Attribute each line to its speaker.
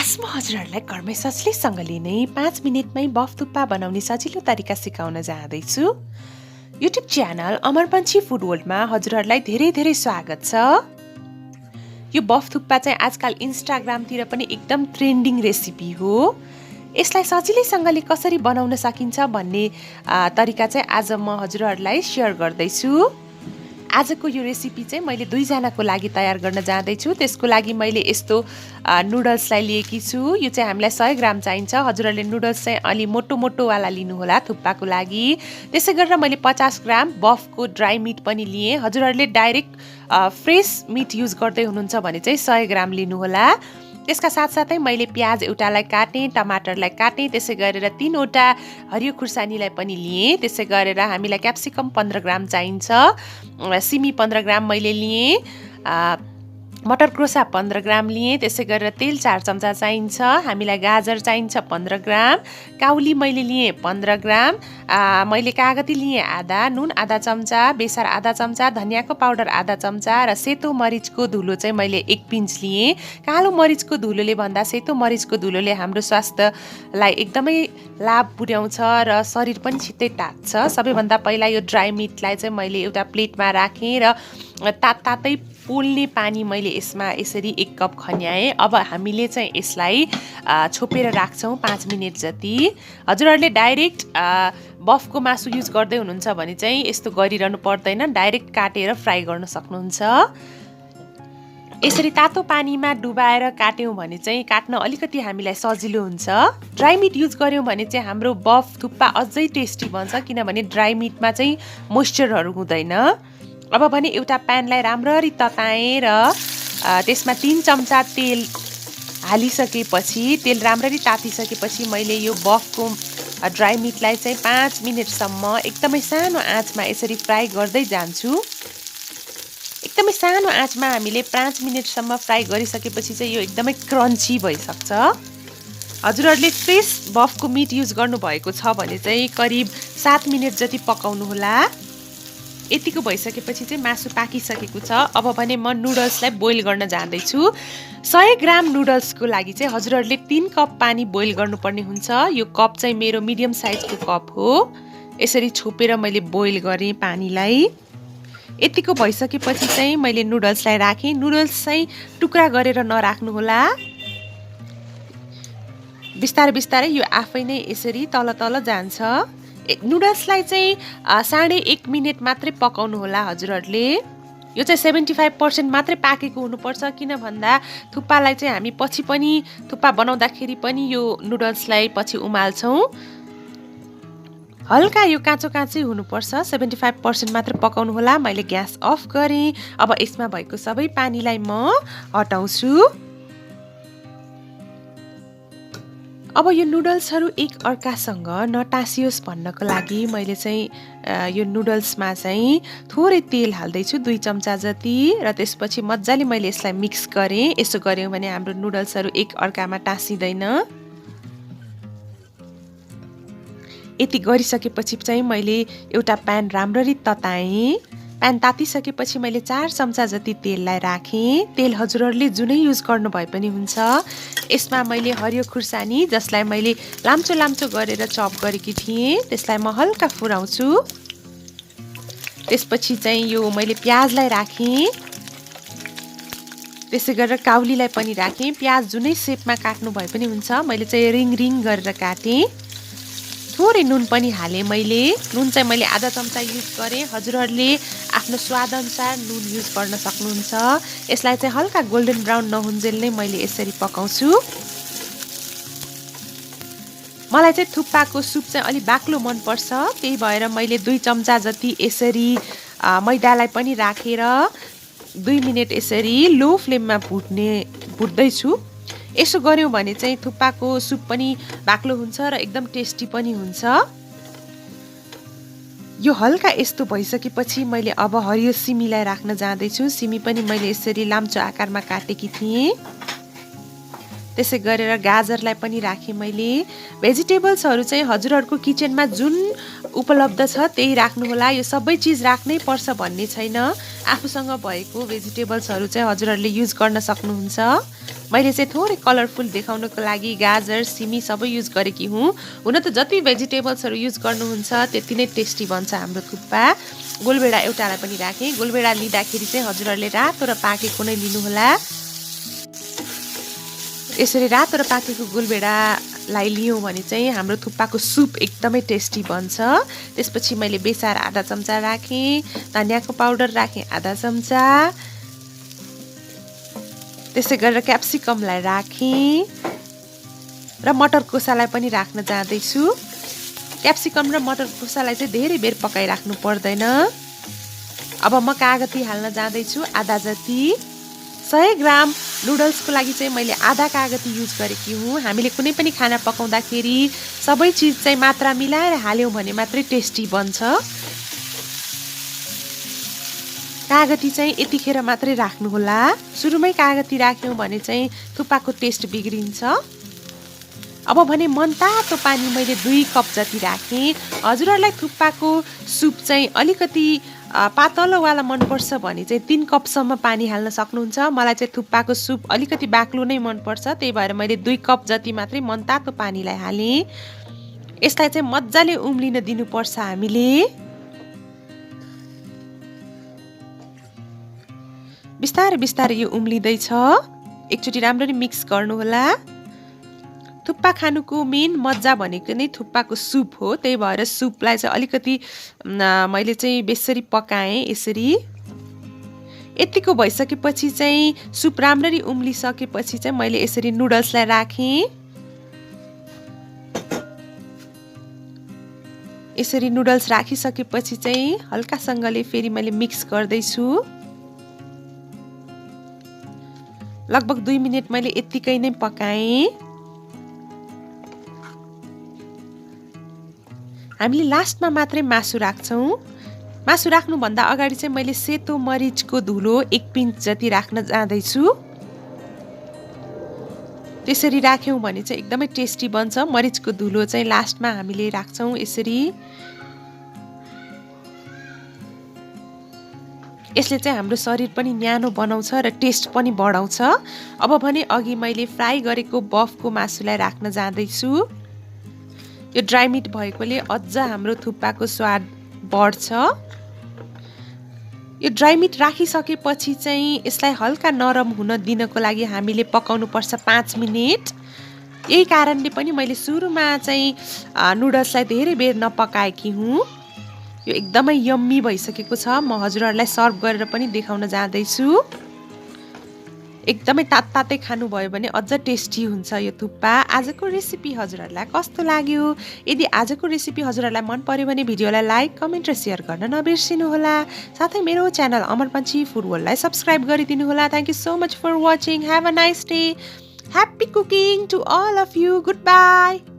Speaker 1: आज म हजुरहरूलाई घरमै सजिलैसँगले नै 5 मिनेटमै बफ थुक्पा बनाउने सजिलो तरिका सिकाउन जाँदैछु। युट्युब च्यानल अमर पन्छी फुड वर्ल्डमा हजुरहरूलाई धेरै धेरै स्वागत छ। यो बफ थुक्पा चाहिँ आजकल इन्स्टाग्रामतिर पनि एकदम ट्रेन्डिङ रेसिपी हो। यसलाई सजिलैसँगले कसरी बनाउन सकिन्छ भन्ने तरिका चाहिँ आज म हजुरहरूलाई सेयर गर्दैछु। आजको यो रेसिपी चाहिँ मैले 2 जनाको लागि तयार गर्न जाँदैछु। त्यसको लागि मैले यस्तो नुडल्सलाई लिएकी छु। यो चाहिँ हामीलाई 100 ग्राम चाहिन्छ। हजुरहरूले नुडल्स चाहिँ अलि मोटो मोटोवाला लिनुहोला थुक्पाको लागि। त्यसै गरेर मैले 50 ग्राम बफको ड्राई मिट पनि लिएँ। हजुरहरूले डाइरेक्ट फ्रेस मिट युज गर्दै हुनुहुन्छ भने चाहिँ 100 ग्राम लिनुहोला। त्यसका साथसाथै मैले प्याज एउटालाई काटेँ, टमाटरलाई काटेँ, त्यसै गरेर 3 वटा हरियो खुर्सानीलाई पनि लिएँ। त्यसै गरेर हामीलाई क्याप्सिकम 15 ग्राम चाहिन्छ, सिमी 15 ग्राम मैले लिएँ, मटर क्रोसा 15 ग्राम लिएँ। त्यसै गरेर तेल 4 चम्चा चाहिन्छ, हामीलाई गाजर चाहिन्छ 15 ग्राम, काउली मैले लिएँ 15 ग्राम, मैले कागती लिएँ आधा, नुन आधा चम्चा, बेसार आधा चम्चा, धनियाँको पाउडर आधा चम्चा र सेतो मरिचको धुलो चाहिँ मैले 1 पिन्च लिएँ। कालो मरिचको धुलोले भन्दा सेतो मरिचको धुलोले हाम्रो स्वास्थ्यलाई एकदमै लाभ पुर्याउँछ र शरीर पनि छिट्टै टाक्छ। सबैभन्दा पहिला यो ड्राई मिटलाई चाहिँ मैले एउटा प्लेटमा राखेँ र तातै पोल्ने पानी मैले यसमा यसरी 1 कप खन्याएँ। अब हामीले चाहिँ यसलाई छोपेर राख्छौँ 5 मिनट जति। हजुरहरूले डाइरेक्ट बफको मासु युज गर्दै हुनुहुन्छ भने चाहिँ यस्तो गरिरहनु पर्दैन, डाइरेक्ट काटेर फ्राई गर्न सक्नुहुन्छ। यसरी तातो पानीमा डुबाएर काट्यौँ भने चाहिँ काट्न अलिकति हामीलाई सजिलो हुन्छ। ड्राई मिट युज गर्यौँ भने चाहिँ हाम्रो बफ थुक्पा अझै टेस्टी बन्छ, किनभने ड्राई मिटमा चाहिँ मोइस्चरहरू हुँदैन। अब भने एउटा प्यानलाई राम्ररी तताएँ र त्यसमा 3 चम्चा तेल हालिसकेपछि, तेल राम्ररी तातिसकेपछि मैले यो बफको ड्राई मिटलाई चाहिँ 5 मिनटसम्म एकदमै सानो आँचमा यसरी फ्राई गर्दै जान्छु। एकदमै सानो आँचमा हामीले 5 मिनटसम्म फ्राई गरिसकेपछि चाहिँ यो एकदमै क्रन्ची भइसक्छ। हजुरहरूले फ्रेस बफको मिट युज गर्नुभएको छ भने चाहिँ करिब 7 मिनट जति पकाउनुहोला। यतिको भइसकेपछि चाहिँ मासु पाकिसकेको छ। अब भने म नुडल्सलाई बोइल गर्न जाँदैछु। 100 ग्राम नुडल्सको लागि चाहिँ हजुरहरूले 3 कप पानी बोइल गर्नुपर्ने हुन्छ। यो कप चाहिँ मेरो मिडियम साइजको कप हो। यसरी छोपेर मैले बोइल गरेँ पानीलाई। यतिको भइसकेपछि चाहिँ मैले नुडल्सलाई राखेँ। नुडल्स चाहिँ टुक्रा गरेर नराख्नुहोला। बिस्तारै बिस्तारै यो आफै नै यसरी तल तल जान्छ। नुडल्सलाई चाहिँ 1.5 मिनट मात्रै पकाउनु होला हजुरहरूले। यो चाहिँ 75% मात्रै पाकेको हुनुपर्छ, किन भन्दा थुक्पालाई चाहिँ हामी पछि पनि थुक्पा बनाउँदाखेरि पनि यो नुडल्सलाई पछि उमाल्छौँ। हल्का यो काँचो काँचै हुनुपर्छ, 75% मात्र पकाउनु होला। मैले ग्यास अफ गरेँ। अब यसमा भएको सबै पानीलाई म हटाउँछु। अब यो नुडल्सहरू एक अर्कासँग नटासियोस् भन्नको लागि मैले चाहिँ यो नुडल्समा चाहिँ थोरै तेल हाल्दैछु, 2 चम्चा जति, र त्यसपछि मजाले मैले यसलाई मिक्स गरेँ। यसो गऱ्यौँ भने हाम्रो नुडल्सहरू एक अर्कामा टाँसिँदैन। यति गरिसकेपछि चाहिँ मैले एउटा प्यान राम्ररी तताएँ। प्यान तातिसकेपछि मैले 4 चम्चा जति तेललाई राखेँ। तेल हजुरहरूले जुनै युज गर्नु भए पनि हुन्छ। यसमा मैले हरियो खुर्सानी, जसलाई मैले लाम्चो लाम्चो गरेर चप गरेकी थिएँ, त्यसलाई म हल्का फुराउँछु। त्यसपछि चाहिँ यो मैले प्याजलाई राखेँ। त्यसै गरेर काउलीलाई पनि राखेँ। प्याज जुनै सेपमा काट्नु भए पनि हुन्छ। मैले चाहिँ रिङ रिङ गरेर काटेँ। थोरै नुन पनि हालेँ मैले। नुन चाहिँ मैले आधा चम्चा युज गरेँ। हजुरहरूले आफ्नो स्वादअनुसार नुन युज गर्न सक्नुहुन्छ। यसलाई चाहिँ हल्का गोल्डन ब्राउन नहुन्जेल नै मैले यसरी पकाउँछु। मलाई चाहिँ थुक्पाको सुप चाहिँ अलि बाक्लो मनपर्छ, त्यही भएर मैले 2 चम्चा जति यसरी मैदालाई पनि राखेर 2 मिनट यसरी लो फ्लेममा भुट्दैछु। यसो गर्यौँ भने चाहिँ थुक्पाको सुप पनि बाक्लो हुन्छ र एकदम टेस्टी पनि हुन्छ। यो हल्का यस्तो भइसकेपछि मैले अब हरियो सिमीलाई राख्न जाँदैछु। सिमी पनि मैले यसरी लाम्चो आकारमा काटेकी थिएँ। त्यसै गरेर गाजरलाई पनि राखेँ मैले। भेजिटेबल्सहरू चाहिँ हजुरहरूको किचनमा जुन उपलब्ध छ त्यही राख्नुहोला। यो सबै चिज राख्नै पर्छ भन्ने छैन। आफूसँग भएको भेजिटेबल्सहरू चाहिँ हजुरहरूले युज गर्न सक्नुहुन्छ। मैले चाहिँ थोरै कलरफुल देखाउनको लागि गाजर सिमी सबै युज गरेकी हुँ। हुन त जति भेजिटेबल्सहरू युज गर्नुहुन्छ त्यति नै टेस्टी बन्छ हाम्रो थुक्पा। गोलभेडा एउटालाई पनि राखेँ। गोलभेडा लिँदाखेरि चाहिँ हजुरहरूले रातो र पाकेको नै लिनुहोला। यसरी रातो र पाकेको गोलभेडालाई लियौँ भने चाहिँ हाम्रो थुक्पाको सुप एकदमै टेस्टी बन्छ। त्यसपछि मैले बेसार आधा चम्चा राखेँ, धनियाँको पाउडर राखेँ आधा चम्चा, त्यसै गरेर क्याप्सिकमलाई राखेँ र मटर कोसालाई पनि राख्न जाँदैछु। क्याप्सिकम र मटर कोसालाई चाहिँ धेरै बेर पकाइराख्नु पर्दैन। अब म कागती हाल्न जाँदैछु आधा जति। 100 ग्राम नुडल्सको लागि चाहिँ मैले आधा कागती युज गरेकी हुँ। हामीले कुनै पनि खाना पकाउँदाखेरि सबै चिज चाहिँ मात्रा मिलाएर हाल्यौँ भने मात्रै टेस्टी बन्छ। कागती चाहिँ यतिखेर मात्रै राख्नुहोला। सुरुमै कागती राख्यौँ भने चाहिँ थुक्पाको टेस्ट बिग्रिन्छ। अब भने मनतातो पानी मैले 2 कप जति राखेँ। हजुरहरूलाई थुक्पाको सुप चाहिँ अलिकति पातलोवाला मनपर्छ भने चाहिँ 3 कपसम्म पानी हाल्न सक्नुहुन्छ। मलाई चाहिँ थुक्पाको सुप अलिकति बाक्लो नै मनपर्छ, त्यही भएर मैले 2 कप जति मात्रै मनतातो पानीलाई हालेँ। यसलाई चाहिँ मजाले उम्लिन दिनुपर्छ हामीले। बिस्तारै बिस्तारै यो उम्लिँदैछ। एकचोटि राम्ररी मिक्स गर्नुहोला। थुक्पा खानुको मेन मजा भनेको नै थुक्पाको सुप हो। त्यही भएर सुपलाई चाहिँ अलिकति मैले चाहिँ बेसरी पकाएँ। यसरी यतिको भइसकेपछि चाहिँ सुप राम्ररी उम्लिसकेपछि चाहिँ मैले यसरी नुडल्सलाई राखेँ। यसरी नुडल्स राखिसकेपछि चाहिँ हल्कासँगले फेरि मैले मिक्स गर्दैछु। लगभग 2 मिनट मैले यतिकै नै पकाएँ। हामीले लास्टमा मात्रै मासु राख्छौँ। मासु राख्नुभन्दा अगाडि चाहिँ मैले सेतो मरिचको धुलो 1 पिन्च जति राख्न जाँदैछु। त्यसरी राख्यौँ भने चाहिँ एकदमै टेस्टी बन्छ। मरिचको धुलो चाहिँ लास्टमा हामीले राख्छौँ यसरी। यसले चाहिँ हाम्रो शरीर पनि न्यानो बनाउँछ र टेस्ट पनि बढाउँछ। अब भने अघि मैले फ्राई गरेको बफको मासुलाई राख्न जाँदैछु। यो ड्राई मिट भएकोले अझ हाम्रो थुक्पाको स्वाद बढ्छ। यो ड्राई मिट राखिसकेपछि चाहिँ यसलाई हल्का नरम हुन दिनको लागि हामीले पकाउनु पर्छ 5 मिनट। यही कारणले पनि मैले सुरुमा चाहिँ नुडल्सलाई धेरै बेर नपकाएकी हुँ। यो एकदमै यम्मी भइसकेको छ। म हजुरहरूलाई सर्भ गरेर पनि देखाउन जाँदैछु। एकदमै तातै खानुभयो भने अझ टेस्टी हुन्छ यो थुक्पा। आजको रेसिपी हजुरहरूलाई कस्तो लाग्यो? यदि आजको रेसिपी हजुरहरूलाई मन पर्यो भने भिडियोलाई लाइक, कमेन्ट र सेयर गर्न नबिर्सिनुहोला। साथै मेरो च्यानल अमर पञ्ची फुड वर्ल्डलाई सब्स्क्राइब गरिदिनुहोला। Thank you so much for watching. Have a nice day. Happy cooking to all of you. Good by.